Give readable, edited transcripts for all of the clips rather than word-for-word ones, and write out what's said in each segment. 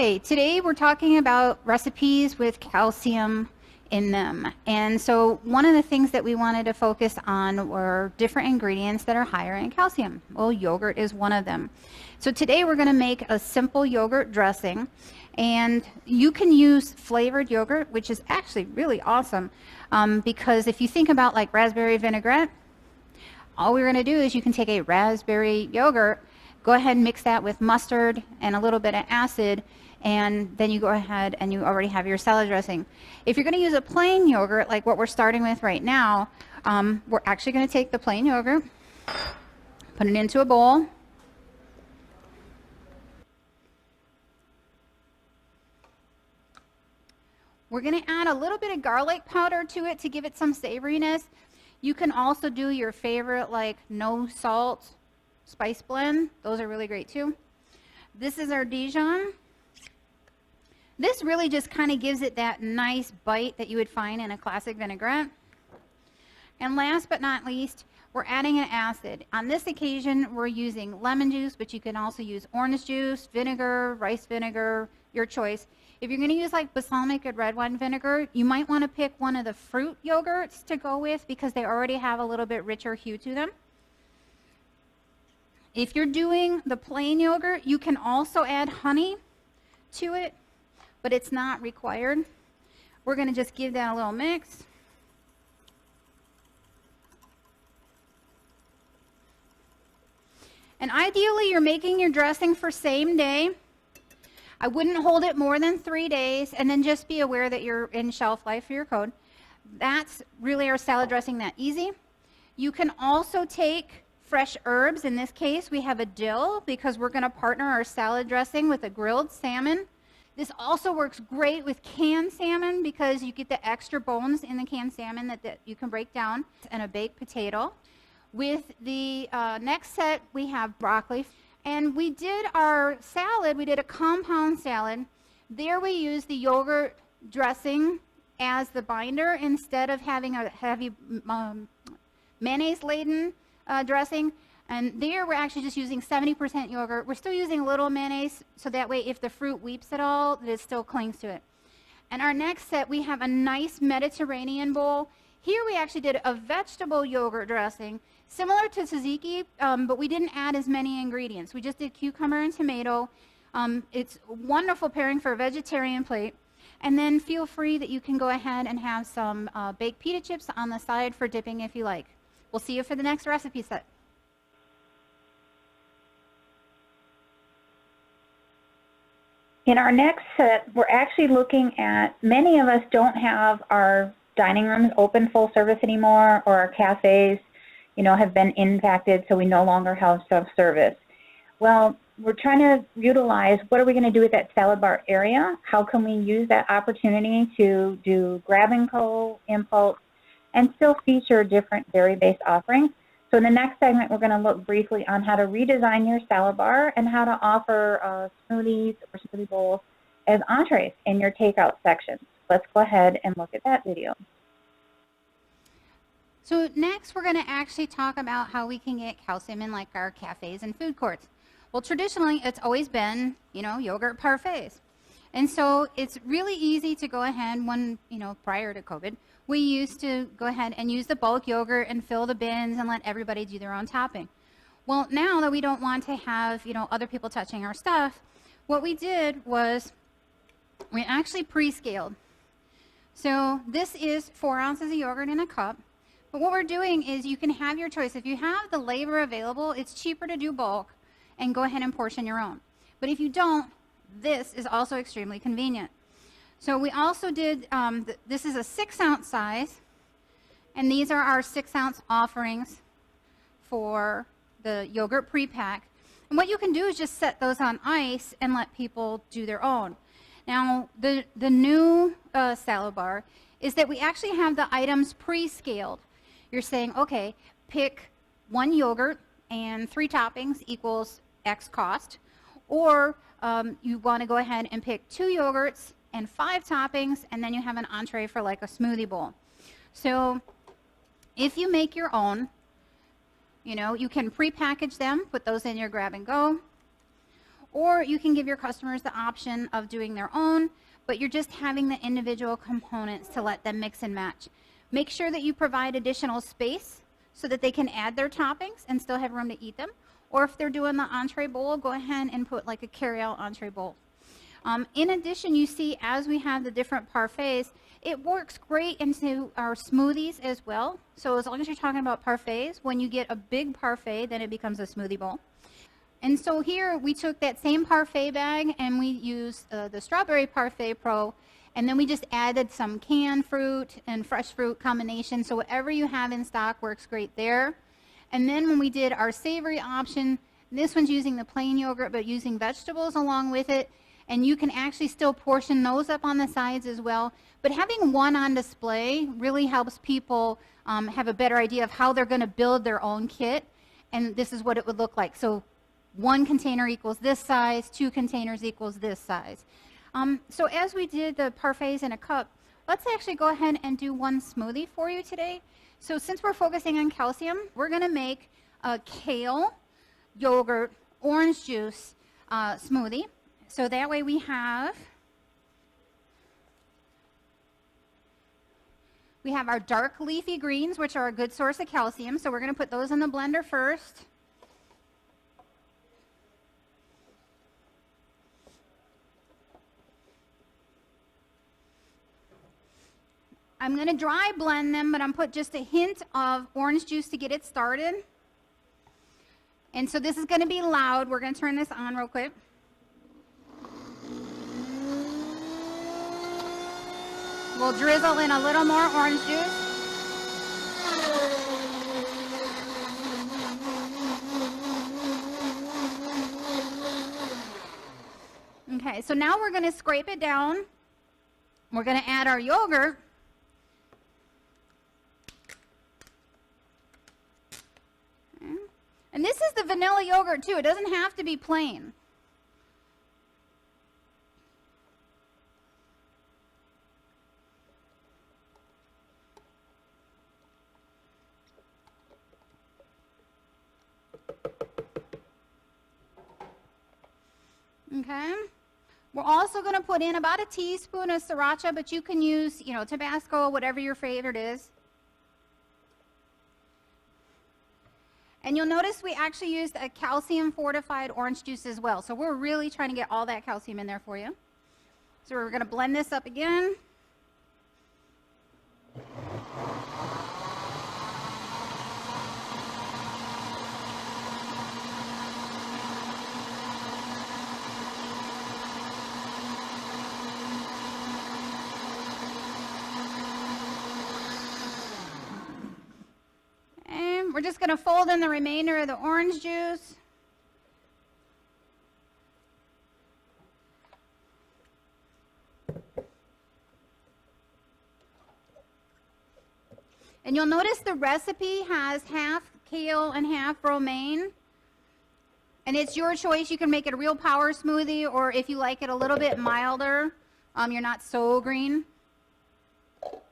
Hi, today we're talking about recipes with calcium in them. And so one of the things that we wanted to focus on were different ingredients that are higher in calcium. Well, yogurt is one of them. So today we're going to make a simple yogurt dressing. And you can use flavored yogurt, which is actually really awesome. Because if you think about like raspberry vinaigrette, all we're going to do is you can take a raspberry yogurt, go ahead and mix that with mustard and a little bit of acid, and then you go ahead and you already have your salad dressing. If you're going to use a plain yogurt, like what we're starting with right now, we're actually going to take the plain yogurt, put it into a bowl. We're going to add a little bit of garlic powder to it to give it some savoriness. You can also do your favorite like no salt spice blend. Those are really great too. This is our Dijon. This really just kind of gives it that nice bite that you would find in a classic vinaigrette. And last but not least, we're adding an acid. On this occasion, we're using lemon juice, but you can also use orange juice, vinegar, rice vinegar, your choice. If you're going to use like balsamic and red wine vinegar, you might want to pick one of the fruit yogurts to go with because they already have a little bit richer hue to them. If you're doing the plain yogurt, you can also add honey to it, but it's not required. We're going to just give that a little mix. And ideally, you're making your dressing for same day. I wouldn't hold it more than 3 days, and then just be aware that you're in shelf life for your code. That's really our salad dressing that easy. You can also take fresh herbs. In this case, we have a dill because we're going to partner our salad dressing with a grilled salmon. This also works great with canned salmon because you get the extra bones in the canned salmon that you can break down, and a baked potato. With the next set, we have broccoli. And we did our salad, we did a compound salad. There we used the yogurt dressing as the binder instead of having a heavy mayonnaise-laden dressing. And there we're actually just using 70% yogurt. We're still using a little mayonnaise, so that way if the fruit weeps at all, it still clings to it. And our next set, we have a nice Mediterranean bowl. Here we actually did a vegetable yogurt dressing, similar to tzatziki, but we didn't add as many ingredients. We just did cucumber and tomato. It's a wonderful pairing for a vegetarian plate. And then feel free that you can go ahead and have some baked pita chips on the side for dipping if you like. We'll see you for the next recipe set. In our next set, we're actually looking at, many of us don't have our dining rooms open full service anymore, or our cafes, have been impacted, so we no longer have self-service. Well, we're trying to utilize, what are we going to do with that salad bar area? How can we use that opportunity to do grab and go, impulse, and still feature different dairy-based offerings? So in the next segment, we're going to look briefly on how to redesign your salad bar and how to offer smoothies or smoothie bowls as entrees in your takeout sections. Let's go ahead and look at that video. So next, we're going to actually talk about how we can get calcium in like our cafes and food courts. Well, traditionally, it's always been, yogurt parfaits. And so it's really easy to go ahead when, prior to COVID, we used to go ahead and use the bulk yogurt and fill the bins and let everybody do their own topping. Well, now that we don't want to have, other people touching our stuff, what we did was we actually pre-scaled. So this is 4 ounces of yogurt in a cup. But what we're doing is you can have your choice. If you have the labor available, it's cheaper to do bulk and go ahead and portion your own. But if you don't, this is also extremely convenient. So we also did, this is a 6-ounce size, and these are our 6-ounce offerings for the yogurt pre-pack. And what you can do is just set those on ice and let people do their own. Now, the new salad bar is that we actually have the items pre-scaled. You're saying, okay, pick 1 yogurt and 3 toppings equals X cost. Or you want to go ahead and pick 2 yogurts and 5 toppings, and then you have an entree for like a smoothie bowl. So if you make your own, you can pre-package them, put those in your grab and go. or you can give your customers the option of doing their own, but you're just having the individual components to let them mix and match. Make sure that you provide additional space so that they can add their toppings and still have room to eat them. Or if they're doing the entree bowl, go ahead and put like a carry-out entree bowl. In addition, you see as we have the different parfaits, it works great into our smoothies as well. So as long as you're talking about parfaits, when you get a big parfait, then it becomes a smoothie bowl. And so here we took that same parfait bag and we used the strawberry ParfaitPro, and then we just added some canned fruit and fresh fruit combination. So whatever you have in stock works great there. And then when we did our savory option, this one's using the plain yogurt but using vegetables along with it. And you can actually still portion those up on the sides as well. But having one on display really helps people have a better idea of how they're going to build their own kit. And this is what it would look like. So one container equals this size, 2 containers equals this size. So as we did the parfaits in a cup, let's actually go ahead and do one smoothie for you today. So since we're focusing on calcium, we're going to make a kale, yogurt, orange juice smoothie. So that way we have our dark leafy greens, which are a good source of calcium. So we're going to put those in the blender first. I'm going to dry blend them, but I'm put just a hint of orange juice to get it started. And so this is going to be loud. We're going to turn this on real quick. We'll drizzle in a little more orange juice. Okay, so now we're going to scrape it down. We're going to add our yogurt. And this is the vanilla yogurt too. It doesn't have to be plain. Okay. We're also going to put in about a teaspoon of sriracha, but you can use, Tabasco, whatever your favorite is. And you'll notice we actually used a calcium fortified orange juice as well. So we're really trying to get all that calcium in there for you. So we're going to blend this up again. We're just going to fold in the remainder of the orange juice. And you'll notice the recipe has half kale and half romaine. And it's your choice. You can make it a real power smoothie, or if you like it a little bit milder, you're not so green. Let's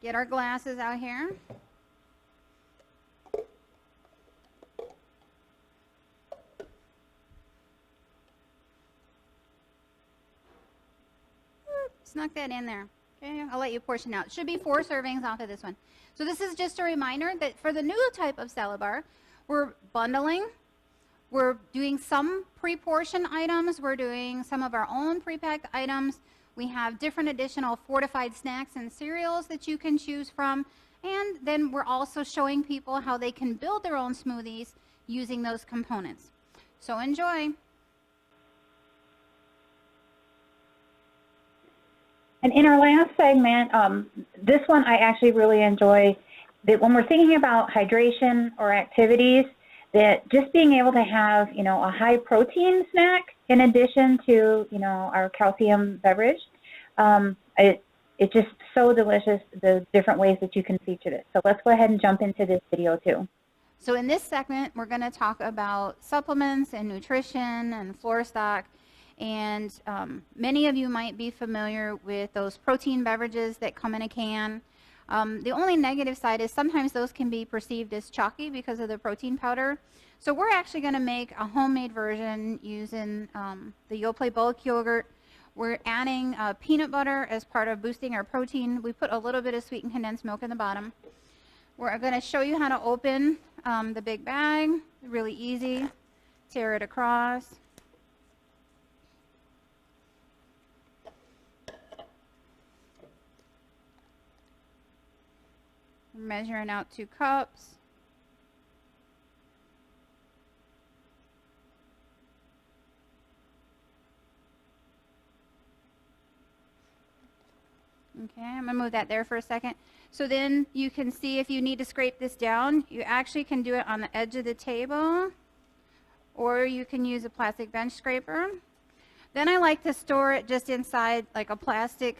get our glasses out here. Snuck that in there. Okay, I'll let you portion out. It should be 4 servings off of this one. So this is just a reminder that for the new type of salad bar, we're bundling. We're doing some pre-portioned items. We're doing some of our own pre-packed items. We have different additional fortified snacks and cereals that you can choose from. And then we're also showing people how they can build their own smoothies using those components. So enjoy. And in our last segment, this one I actually really enjoy, that when we're thinking about hydration or activities, that just being able to have, a high protein snack in addition to, our calcium beverage, it's just so delicious, the different ways that you can feature this. So let's go ahead and jump into this video too. So in this segment, we're going to talk about supplements and nutrition and floor stock. And many of you might be familiar with those protein beverages that come in a can. The only negative side is sometimes those can be perceived as chalky because of the protein powder. So we're actually going to make a homemade version using the Yoplait bulk yogurt. We're adding peanut butter as part of boosting our protein. We put a little bit of sweetened condensed milk in the bottom. We're going to show you how to open the big bag. Really easy. Tear it across. Measuring out 2 cups. Okay, I'm going to move that there for a second. So then you can see if you need to scrape this down, you actually can do it on the edge of the table, or you can use a plastic bench scraper. Then I like to store it just inside like a plastic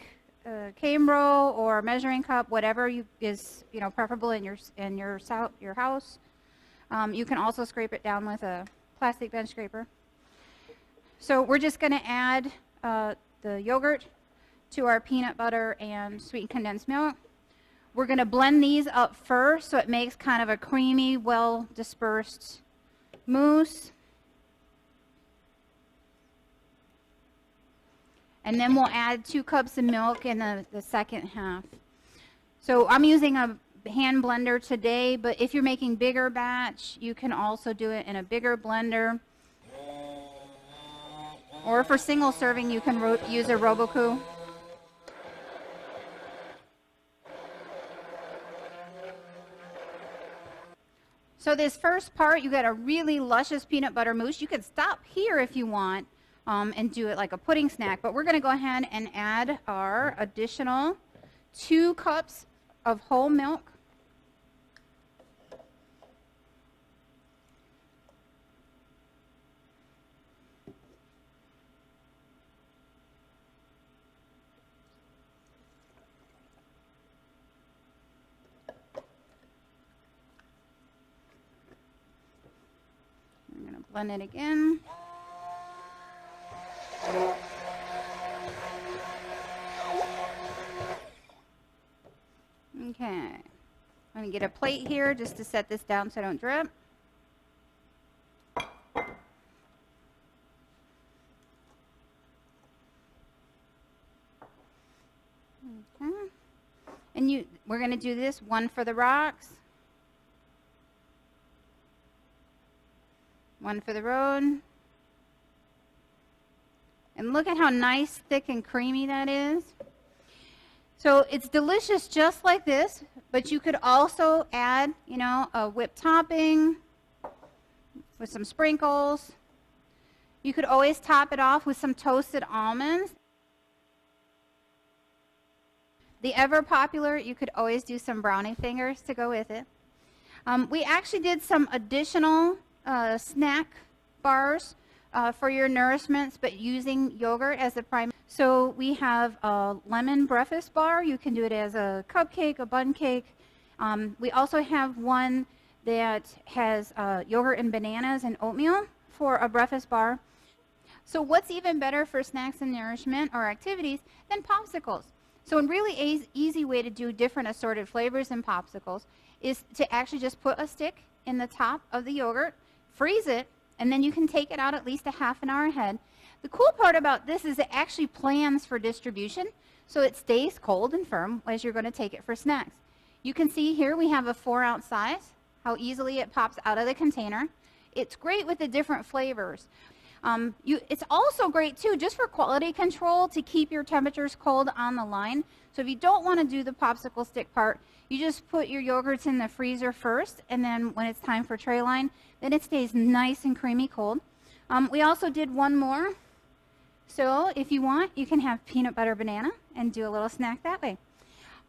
cane roll or measuring cup, whatever is preferable in your house. You can also scrape it down with a plastic bench scraper. So we're just going to add the yogurt to our peanut butter and sweetened condensed milk. We're going to blend these up first so it makes kind of a creamy, well dispersed mousse. And then we'll add 2 cups of milk in the second half. So I'm using a hand blender today, but if you're making bigger batch, you can also do it in a bigger blender. Or for single serving, you can use a Roboku. So this first part, you got a really luscious peanut butter mousse. You could stop here if you want and do it like a pudding snack, but we're going to go ahead and add our additional 2 cups of whole milk. I'm going to blend it again. Okay, I'm going to get a plate here just to set this down so I don't drip. Okay, and we're going to do this one for the rocks, one for the road. And look at how nice, thick, and creamy that is. So it's delicious just like this, but you could also add, a whipped topping with some sprinkles. You could always top it off with some toasted almonds. The ever popular, you could always do some brownie fingers to go with it. We actually did some additional snack bars for your nourishments, but using yogurt as the prime. So we have a lemon breakfast bar. You can do it as a cupcake, a bun cake. We also have one that has yogurt and bananas and oatmeal for a breakfast bar. So what's even better for snacks and nourishment or activities than popsicles? So a really easy way to do different assorted flavors in popsicles is to actually just put a stick in the top of the yogurt, freeze it, and then you can take it out at least a half an hour ahead. The cool part about this is it actually plans for distribution, so it stays cold and firm as you're going to take it for snacks. You can see here we have a 4-ounce size, how easily it pops out of the container. It's great with the different flavors. It's also great too just for quality control to keep your temperatures cold on the line. So if you don't want to do the popsicle stick part, you just put your yogurts in the freezer first, and then when it's time for tray line, then it stays nice and creamy cold. We also did one more. So if you want, you can have peanut butter banana and do a little snack that way.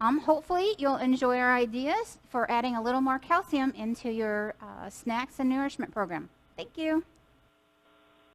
Hopefully you'll enjoy our ideas for adding a little more calcium into your snacks and nourishment program. Thank you.